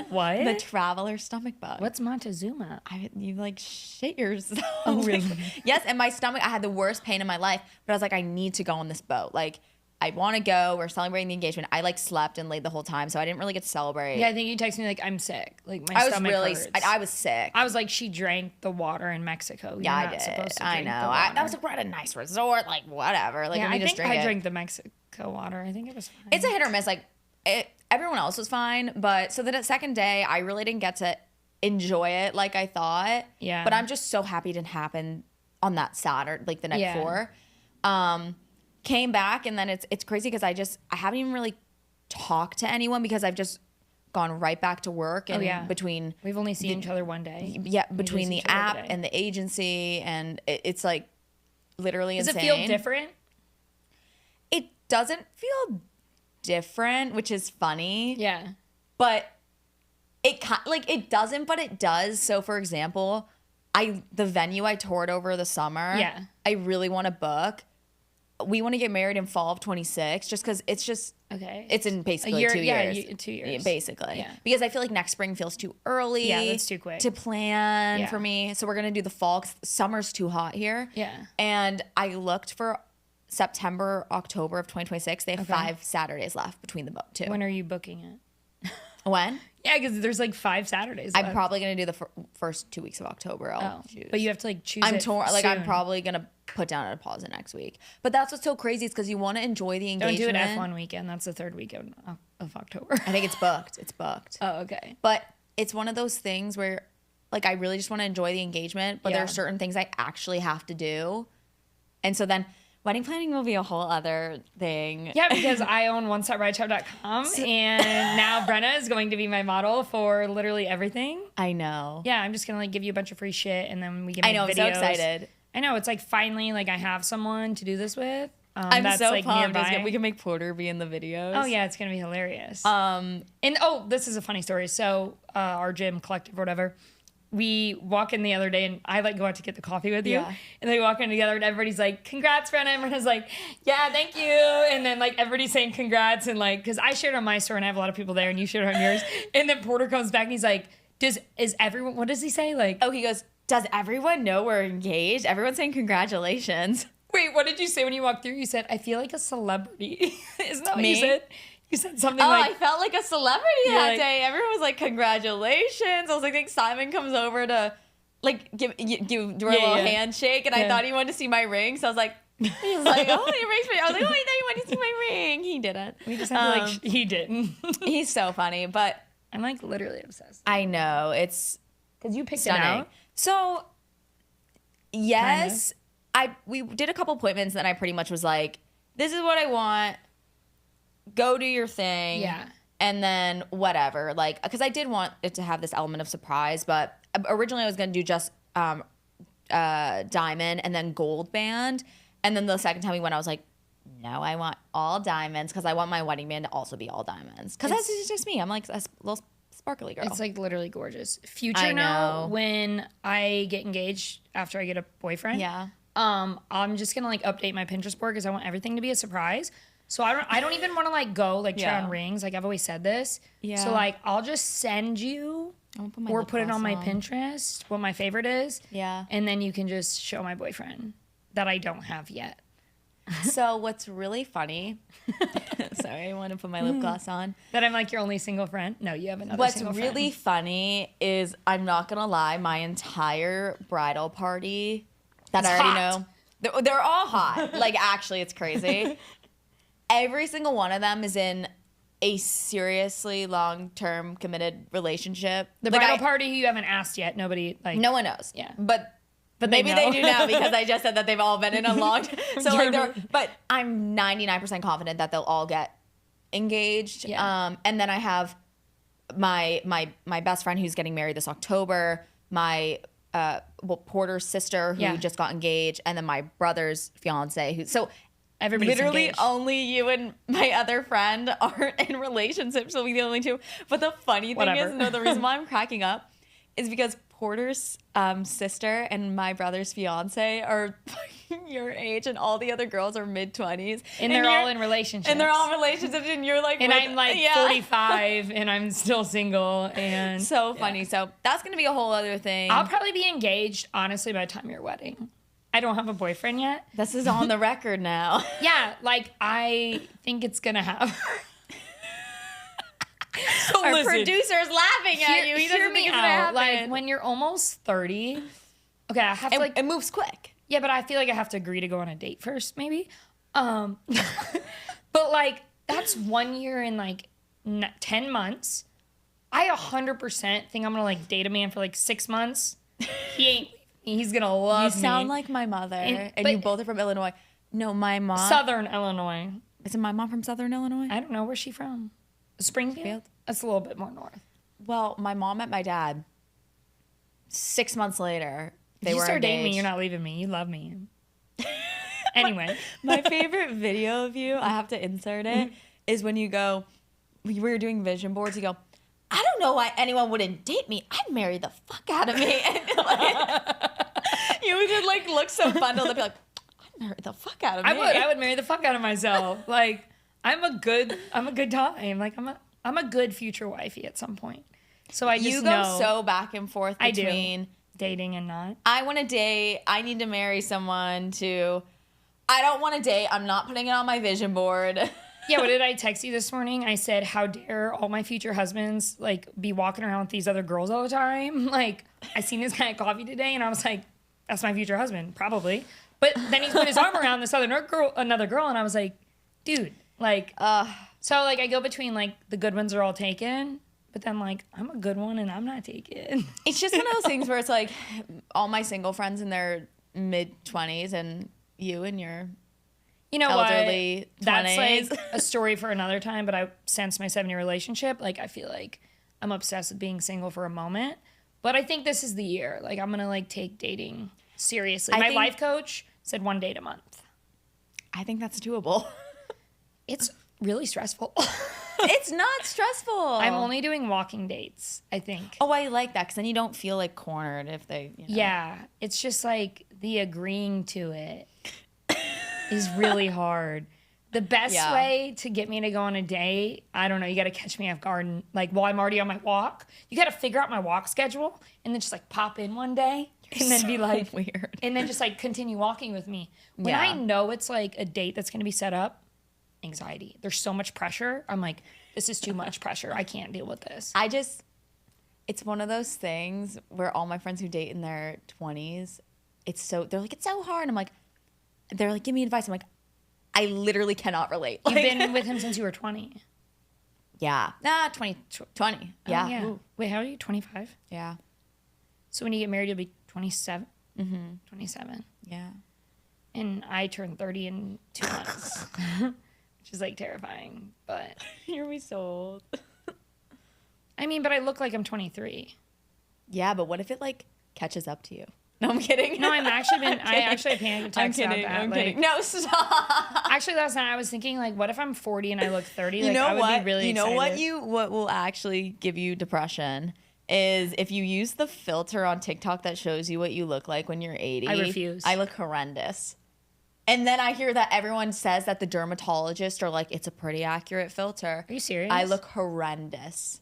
Speaker 1: What?
Speaker 2: The traveler stomach bug.
Speaker 1: What's Montezuma?
Speaker 2: You shit yourself.
Speaker 1: Oh, really?
Speaker 2: Yes, and my stomach, I had the worst pain in my life, but I was like, I need to go on this boat. I want to go. We're celebrating the engagement. I slept and laid the whole time, so I didn't really get to celebrate.
Speaker 1: Yeah, I think you texted me I'm sick. My
Speaker 2: I
Speaker 1: stomach hurts.
Speaker 2: I was sick.
Speaker 1: I was like, she drank the water in Mexico.
Speaker 2: Yeah,
Speaker 1: You're
Speaker 2: I
Speaker 1: not
Speaker 2: did.
Speaker 1: supposed to
Speaker 2: I
Speaker 1: drink
Speaker 2: know.
Speaker 1: the water.
Speaker 2: I was we're at a nice resort. Whatever.
Speaker 1: Yeah, I
Speaker 2: just
Speaker 1: think I
Speaker 2: it.
Speaker 1: drank the Mexico water. I think it was fine.
Speaker 2: It's a hit or miss. Everyone else was fine, but so the second day, I really didn't get to enjoy it like I thought.
Speaker 1: Yeah.
Speaker 2: But I'm just so happy it didn't happen on that Saturday, the night before. Came back, and then it's crazy because I haven't even really talked to anyone because I've just gone right back to work. And between
Speaker 1: we've only seen each other one day.
Speaker 2: Yeah, between the app and the agency, and it's literally insane.
Speaker 1: Does it feel different?
Speaker 2: It doesn't feel different, which is funny.
Speaker 1: Yeah.
Speaker 2: But it doesn't, but it does. So for example, the venue I toured over the summer, I really want to book. We want to get married in fall of 26 just because it's in basically 2 years.
Speaker 1: 2 years.
Speaker 2: Basically.
Speaker 1: Yeah.
Speaker 2: Because I feel like next spring feels too early.
Speaker 1: Yeah, that's too quick.
Speaker 2: To plan for me. So we're going to do the fall because summer's too hot here.
Speaker 1: Yeah.
Speaker 2: And I looked for September, October of 2026. They have 5 Saturdays left between the boat too.
Speaker 1: When are you booking it?
Speaker 2: When?
Speaker 1: Yeah, because there's 5 Saturdays
Speaker 2: I'm
Speaker 1: left.
Speaker 2: probably going to do the first 2 weeks of October. I'll choose.
Speaker 1: But you have to choose
Speaker 2: I'm
Speaker 1: it
Speaker 2: torn.
Speaker 1: soon.
Speaker 2: I'm probably going to put down a deposit next week. But that's what's so crazy is because you want to enjoy the engagement.
Speaker 1: Don't do an F1 weekend. That's the 3rd weekend of October.
Speaker 2: I think it's booked. It's booked.
Speaker 1: Oh, okay.
Speaker 2: But it's one of those things where I really just want to enjoy the engagement, but there are certain things I actually have to do. And so then Wedding planning will be a whole other thing.
Speaker 1: Yeah, because I own onestopbrideshop.com and now Brenna is going to be my model for literally everything.
Speaker 2: I know.
Speaker 1: Yeah, I'm just gonna like give you a bunch of free shit and then we can make
Speaker 2: I know, I'm
Speaker 1: videos.
Speaker 2: so excited.
Speaker 1: I know, it's like finally like I have someone to do this with.
Speaker 2: I'm
Speaker 1: that's
Speaker 2: so
Speaker 1: like
Speaker 2: pumped.
Speaker 1: nearby.
Speaker 2: We can make Porter be in the videos.
Speaker 1: Oh yeah, it's gonna be hilarious.
Speaker 2: Um,
Speaker 1: And this is a funny story. So our gym collective or whatever, we walk in the other day and I like go out to get the coffee with you.
Speaker 2: Yeah.
Speaker 1: And they walk in together and everybody's like, congrats, Brenna. And Brenna's like, yeah, thank you. And then like everybody's saying congrats and like, cause I shared on my store and I have a lot of people there and you shared on yours. And then Porter comes back and he's like, is everyone, what does he say? Like,
Speaker 2: he goes, does everyone know we're engaged? Everyone's saying congratulations.
Speaker 1: wait, what did you say when you walked through? You said, I feel like a celebrity. Isn't that what
Speaker 2: Me?
Speaker 1: you said? You said something
Speaker 2: Oh,
Speaker 1: like,
Speaker 2: I felt like a celebrity
Speaker 1: You're
Speaker 2: that
Speaker 1: like-
Speaker 2: day. Everyone was like, congratulations. I was like, I think Simon comes over to like do a little handshake, and I thought he wanted to see my ring. So I was like, he's like, oh, your ring's pretty. I was like, oh, I thought you wanted to see my ring. He didn't.
Speaker 1: we just had to like, he didn't.
Speaker 2: He's so funny, but
Speaker 1: I'm like literally obsessed.
Speaker 2: I know it's
Speaker 1: Cause you picked
Speaker 2: stunning.
Speaker 1: it out.
Speaker 2: So yes, we did a couple appointments, and I pretty much was like, this is what I want. Go do your thing.
Speaker 1: Yeah.
Speaker 2: And then whatever, like, because I did want it to have this element of surprise, but originally I was going to do just diamond and then gold band. And then the second time we went, I was like, no, I want all diamonds because I want my wedding band to also be all diamonds. Because that's just me. I'm like a little sparkly girl.
Speaker 1: It's like literally gorgeous.
Speaker 2: I
Speaker 1: Future now,
Speaker 2: know.
Speaker 1: when I get engaged after I get a boyfriend.
Speaker 2: Yeah.
Speaker 1: I'm just gonna like update my Pinterest board because I want everything to be a surprise. So I don't even want to like go like try
Speaker 2: Yeah.
Speaker 1: on rings. Like I've always said this.
Speaker 2: Yeah.
Speaker 1: So like I'll just send you
Speaker 2: I'll put my
Speaker 1: or
Speaker 2: lip
Speaker 1: put it
Speaker 2: gloss
Speaker 1: on my
Speaker 2: on.
Speaker 1: Pinterest what my favorite is.
Speaker 2: Yeah.
Speaker 1: And then you can just show my boyfriend that I don't have yet.
Speaker 2: So what's really funny, sorry, I want to put my lip gloss on.
Speaker 1: That I'm like your only single friend. No, you have another
Speaker 2: What's
Speaker 1: single
Speaker 2: really funny is, I'm not going to lie, my entire bridal party that
Speaker 1: It's
Speaker 2: I already
Speaker 1: hot.
Speaker 2: know, they're all hot. Like, actually, it's crazy. Every single one of them is in a seriously long-term committed relationship.
Speaker 1: The
Speaker 2: Like,
Speaker 1: bridal party you haven't asked yet. Nobody like
Speaker 2: no one knows.
Speaker 1: Yeah.
Speaker 2: But
Speaker 1: But
Speaker 2: maybe
Speaker 1: they
Speaker 2: they
Speaker 1: know.
Speaker 2: do now because I just said that they've all been in a long. So like,
Speaker 1: German.
Speaker 2: but I'm 99% confident that they'll all get engaged.
Speaker 1: Yeah.
Speaker 2: And then I have my best friend who's getting married this October. My Porter's sister who
Speaker 1: Yeah.
Speaker 2: just got engaged, and then my brother's fiance who. So
Speaker 1: everybody's
Speaker 2: literally
Speaker 1: engaged.
Speaker 2: only you and my other friend aren't in relationships. So we the only two. But the funny thing
Speaker 1: Whatever.
Speaker 2: is, no, the reason why I'm cracking up is because Porter's sister and my brother's fiance are your age, and all the other girls are mid-20s,
Speaker 1: And they're all in relationships.
Speaker 2: and they're all in relationships, and you're like,
Speaker 1: And
Speaker 2: with-
Speaker 1: I'm like
Speaker 2: yeah.
Speaker 1: 45 and I'm still single and
Speaker 2: So funny. So that's gonna be a whole other thing.
Speaker 1: I'll probably be engaged honestly by the time of your wedding. I don't have a boyfriend yet.
Speaker 2: This is on the record now.
Speaker 1: Yeah, like I think it's gonna happen. So
Speaker 2: Our
Speaker 1: listen,
Speaker 2: producer's laughing at you. He
Speaker 1: hear
Speaker 2: doesn't
Speaker 1: me
Speaker 2: think it's gonna
Speaker 1: out.
Speaker 2: happen.
Speaker 1: Like when you're almost 30, okay, I have to
Speaker 2: and,
Speaker 1: like
Speaker 2: it moves quick.
Speaker 1: yeah, but I feel like I have to agree to go on a date first, maybe. But like that's 1 year and like 10 months. I 100% think I'm gonna like date a man for like 6 months. He ain't. He's gonna love
Speaker 2: You sound
Speaker 1: me.
Speaker 2: like my mother, and
Speaker 1: but-
Speaker 2: you both are from Illinois. No, my mom.
Speaker 1: Southern Illinois.
Speaker 2: Isn't my mom from Southern Illinois?
Speaker 1: I don't know where's she from. Springfield. That's a little bit more north.
Speaker 2: Well, my mom met my dad. 6 months later, they
Speaker 1: If you
Speaker 2: were
Speaker 1: start dating me,
Speaker 2: engaged.
Speaker 1: you're not leaving me. You love me. Anyway,
Speaker 2: My favorite video of you, I have to insert it, is when you go, we were doing vision boards, you go, I don't know why anyone wouldn't date me. I'd marry the fuck out of me. And like, you would like look so bundled up, be like, I'd marry the fuck out of me.
Speaker 1: I would marry the fuck out of myself. Like I'm a good time. Like I'm a good future wifey at some point. So I just
Speaker 2: You go
Speaker 1: know
Speaker 2: so back and forth
Speaker 1: I do.
Speaker 2: between
Speaker 1: dating and not.
Speaker 2: I want to date, I need to marry someone, to I don't want to date, I'm not putting it on my vision board.
Speaker 1: Yeah, what did I text you this morning? I said, how dare all my future husbands like be walking around with these other girls all the time? Like, I seen this guy at coffee today and I was like, that's my future husband, probably. But then he put his arm around this another girl, and I was like, dude, like, so like I go between like the good ones are all taken, but then like I'm a good one and I'm not taken.
Speaker 2: It's just one of those things where it's like all my single friends in their mid-20s and you in your
Speaker 1: You know
Speaker 2: elderly
Speaker 1: what? That's
Speaker 2: 20s.
Speaker 1: like a story for another time, but I since my 7-year relationship, like I feel like I'm obsessed with being single for a moment. But I think this is the year. Like I'm gonna like take dating seriously. My life coach said 1 date a month.
Speaker 2: I think that's doable.
Speaker 1: It's really stressful.
Speaker 2: It's not stressful.
Speaker 1: I'm only doing walking dates, I think.
Speaker 2: Oh, I like that because then you don't feel like cornered if they,
Speaker 1: Yeah, it's just like the agreeing to it is really hard. The best way to get me to go on a date, I don't know, you got to catch me off guard. And, like while I'm already on my walk, you got to figure out my walk schedule and then just like pop in one day and then be like
Speaker 2: weird.
Speaker 1: And then just like continue walking with me. When I know it's like a date that's going to be set up, anxiety. There's so much pressure. I'm like, this is too much pressure. I can't deal with this.
Speaker 2: It's one of those things where all my friends who date in their 20s, they're like, it's so hard. I'm like, they're like, give me advice. I'm like, I literally cannot relate.
Speaker 1: You've been with him since you were 20.
Speaker 2: Yeah. 20. Yeah.
Speaker 1: Oh, yeah. Wait, how are you? 25?
Speaker 2: Yeah.
Speaker 1: So when you get married, you'll be 27? Mm-hmm. 27.
Speaker 2: Yeah.
Speaker 1: And I turned 30 in 2 months, which is like terrifying. But
Speaker 2: You're me so old.
Speaker 1: I mean, but I look like I'm 23.
Speaker 2: Yeah, but what if it like catches up to you? No, I'm kidding.
Speaker 1: No, I actually had panic attacks about that.
Speaker 2: I'm
Speaker 1: like,
Speaker 2: kidding. No, stop.
Speaker 1: Actually, last night I was thinking, like, what if I'm 40 and I look 30? Like,
Speaker 2: You know
Speaker 1: I would
Speaker 2: what?
Speaker 1: be really
Speaker 2: you know
Speaker 1: excited.
Speaker 2: what will actually give you depression is if you use the filter on TikTok that shows you what you look like when you're 80.
Speaker 1: I refuse.
Speaker 2: I look horrendous. And then I hear that everyone says that the dermatologists are like, it's a pretty accurate filter.
Speaker 1: Are you serious?
Speaker 2: I look horrendous.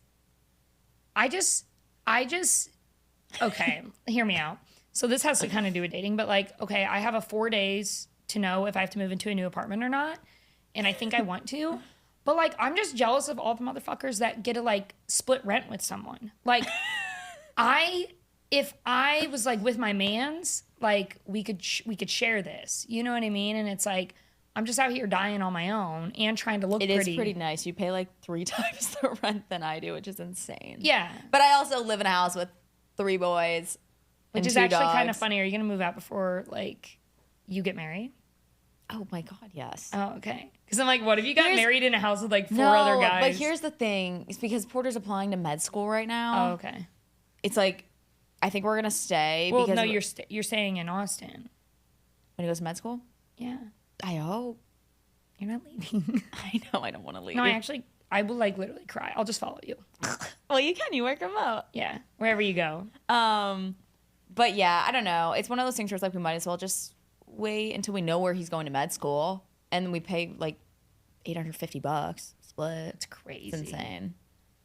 Speaker 1: I just, okay, hear me out. So this has to kind of do with dating, but like, okay, I have 4 days to know if I have to move into a new apartment or not. And I think I want to. But like, I'm just jealous of all the motherfuckers that get to like split rent with someone. Like, if I was like with my mans, like we could share this. You know what I mean? And it's like, I'm just out here dying on my own and trying to look pretty.
Speaker 2: It is pretty nice. You pay like 3 times the rent than I do, which is insane.
Speaker 1: Yeah.
Speaker 2: But I also live in a house with 3 boys.
Speaker 1: Which is actually kind of funny. Are you going to move out before, like, you get married?
Speaker 2: Oh, my God, yes.
Speaker 1: Oh, okay. Because I'm like, what if you got married in a house with, like, 4 other guys?
Speaker 2: But here's the thing. It's because Porter's applying to med school right now.
Speaker 1: Oh, okay.
Speaker 2: It's like, I think we're going to stay.
Speaker 1: Well,
Speaker 2: because
Speaker 1: no, you're staying in Austin.
Speaker 2: When he goes to med school?
Speaker 1: Yeah.
Speaker 2: I hope.
Speaker 1: You're not leaving.
Speaker 2: I know, I don't want to leave.
Speaker 1: No, I will, like, literally cry. I'll just follow you.
Speaker 2: Well, you can. You work remote.
Speaker 1: Yeah. Wherever you go.
Speaker 2: But yeah, I don't know. It's one of those things where it's like we might as well just wait until we know where he's going to med school, and then we pay like $850 split.
Speaker 1: It's crazy.
Speaker 2: It's insane.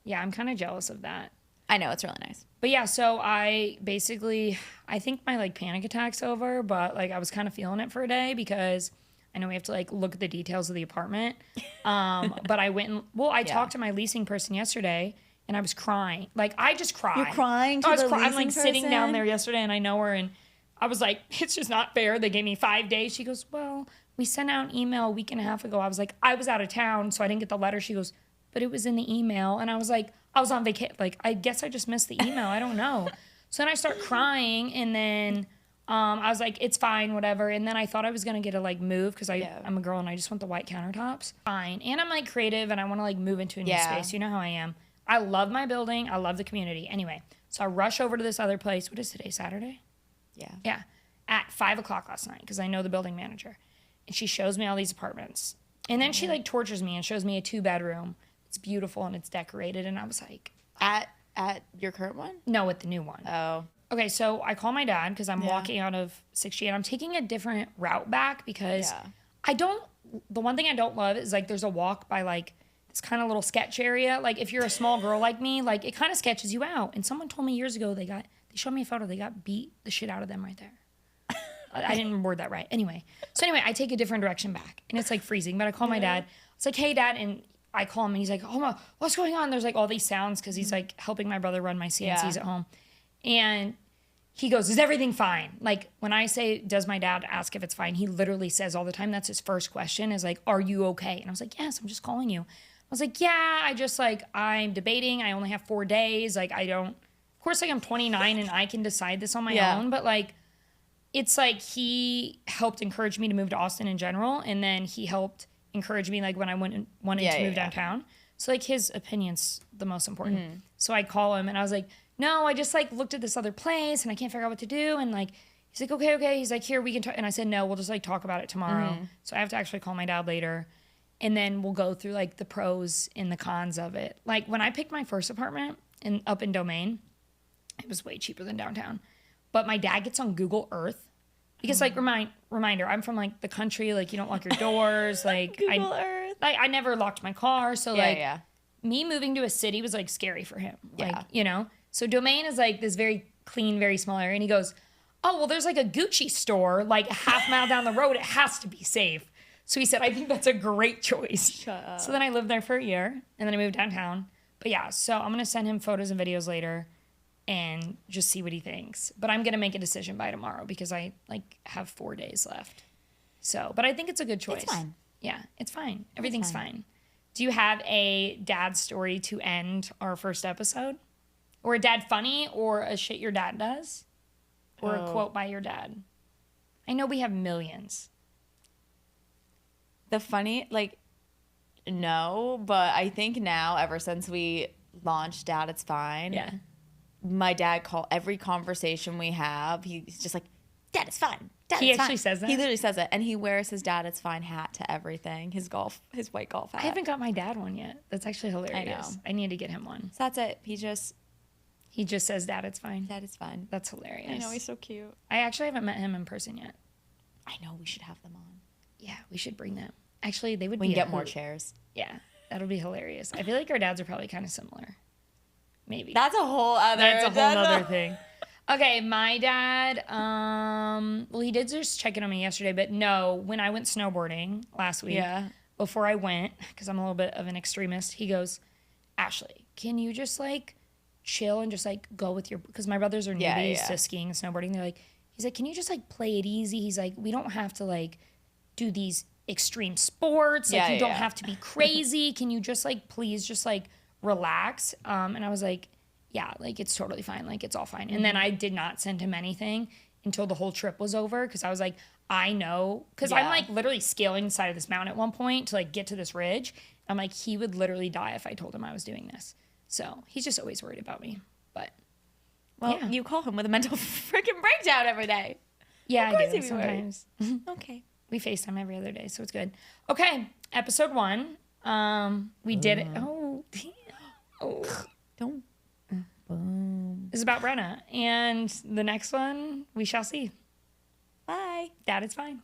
Speaker 1: Yeah, I'm kind of jealous of that.
Speaker 2: I know, it's really nice.
Speaker 1: But yeah, so I think my like panic attack's over, but like I was kind of feeling it for a day because I know we have to like look at the details of the apartment. But I went and I talked to my leasing person yesterday. And I was crying. Like, I just cried.
Speaker 2: You're crying to
Speaker 1: I was
Speaker 2: the
Speaker 1: crying. I'm, like,
Speaker 2: leasing
Speaker 1: sitting down
Speaker 2: person?
Speaker 1: there yesterday, and I know her, and I was like, it's just not fair. They gave me 5 days. She goes, well, we sent out an email a week and a half ago. I was like, I was out of town, so I didn't get the letter. She goes, but it was in the email. And I was like, I was on vacation. Like, I guess I just missed the email. I don't know. So then I start crying, and then I was like, it's fine, whatever. And then I thought I was going to get a, like, move because I'm a girl, and I just want the white countertops. Fine. And I'm, like, creative, and I want to, like, move into a new space. You know how I am. I love my building. I love the community. Anyway, so I rush over to this other place. What is today, Saturday?
Speaker 2: Yeah.
Speaker 1: Yeah. At 5 o'clock last night because I know the building manager. And she shows me all these apartments. And then she like tortures me and shows me a 2-bedroom. It's beautiful and it's decorated. And I was like...
Speaker 2: At your current one?
Speaker 1: No, at the new one.
Speaker 2: Oh.
Speaker 1: Okay, so I call my dad because I'm walking out of 60 and I'm taking a different route back because the one thing I don't love is like there's a walk by like this kind of little sketch area. Like if you're a small girl like me, like it kind of sketches you out. And someone told me years ago they showed me a photo, they got beat the shit out of them right there. I didn't word that right. Anyway, I take a different direction back and it's like freezing, but I call my dad. It's like, hey dad, and I call him and he's like, oh my, what's going on? There's like all these sounds because he's like helping my brother run my CNCs at home. And he goes, is everything fine? Like when I say, does my dad ask if it's fine? He literally says all the time, that's his first question is like, are you okay? And I was like, yes, I'm just calling you. I was like, yeah, I'm debating. I only have 4 days. Like, of course, like I'm 29 and I can decide this on my own, but like, it's like he helped encourage me to move to Austin in general, and then he helped encourage me like when I wanted to move downtown. So like his opinion's the most important. So I call him and I was like, no, I just like looked at this other place and I can't figure out what to do. And like, he's like, okay. He's like, here, we can talk. And I said, no, we'll just like talk about it tomorrow. So I have to actually call my dad later. And then we'll go through like the pros and the cons of it. Like when I picked my first apartment up in Domain, it was way cheaper than downtown. But my dad gets on Google Earth because like reminder, I'm from like the country, like you don't lock your doors. Like
Speaker 2: Google Earth.
Speaker 1: Like I never locked my car. So me moving to a city was like scary for him. Like, you know? So Domain is like this very clean, very small area. And he goes, oh, well, there's like a Gucci store like a half mile down the road. It has to be safe. So he said, I think that's a great choice.
Speaker 2: Shut up.
Speaker 1: So then I lived there for a year and then I moved downtown. But yeah, so I'm going to send him photos and videos later and just see what he thinks. But I'm going to make a decision by tomorrow because I like have 4 days left. So, but I think it's a good choice.
Speaker 2: It's fine.
Speaker 1: Yeah, it's fine. Everything's fine. Do you have a dad story to end our first episode? Or a dad funny or a shit your dad does? Or a quote by your dad? I know we have millions.
Speaker 2: The funny, like, no, but I think now, ever since we launched Dad, It's Fine.
Speaker 1: Yeah.
Speaker 2: My dad every conversation we have, he's just like, Dad, it's fine. Dad,
Speaker 1: He
Speaker 2: it's
Speaker 1: actually
Speaker 2: fine.
Speaker 1: says that?
Speaker 2: He literally says it. And he wears his Dad, It's Fine hat to everything. His white golf hat.
Speaker 1: I haven't got my dad one yet. That's actually hilarious. I need to get him one.
Speaker 2: So that's it. He just
Speaker 1: says, Dad, it's fine.
Speaker 2: Dad, it's fine.
Speaker 1: That's hilarious.
Speaker 2: I know, he's so cute.
Speaker 1: I actually haven't met him in person yet.
Speaker 2: I know, we should have them on.
Speaker 1: Yeah, we should bring them. Actually, they would
Speaker 2: We
Speaker 1: be
Speaker 2: can get more chairs.
Speaker 1: Yeah, that'll be hilarious. I feel like our dads are probably kind of similar. Maybe.
Speaker 2: That's a whole other
Speaker 1: thing. Okay, my dad, well, he did just check in on me yesterday, but no, when I went snowboarding last week, before I went, because I'm a little bit of an extremist, he goes, Ashley, can you just like chill and just like go with your, because my brothers are newbies to skiing and snowboarding. He's like, can you just like play it easy? He's like, we don't have to like do these extreme sports. Like you don't have to be crazy. Can you just like, please just like relax? And I was like, yeah, like it's totally fine. Like it's all fine. And then I did not send him anything until the whole trip was over. Cause I was like, I know, cause I'm like literally scaling the side of this mountain at one point to like get to this ridge. I'm like, he would literally die if I told him I was doing this. So he's just always worried about me. But
Speaker 2: well, you call him with a mental freaking breakdown every day.
Speaker 1: Yeah,
Speaker 2: of course
Speaker 1: I do
Speaker 2: he'd be
Speaker 1: sometimes.
Speaker 2: Okay.
Speaker 1: We FaceTime every other day, so it's good. Okay, episode 1. We did it. Oh, damn. Oh.
Speaker 2: Don't. Boom.
Speaker 1: It's about Brenna. And the next one, we shall see.
Speaker 2: Bye.
Speaker 1: Dad, it's fine.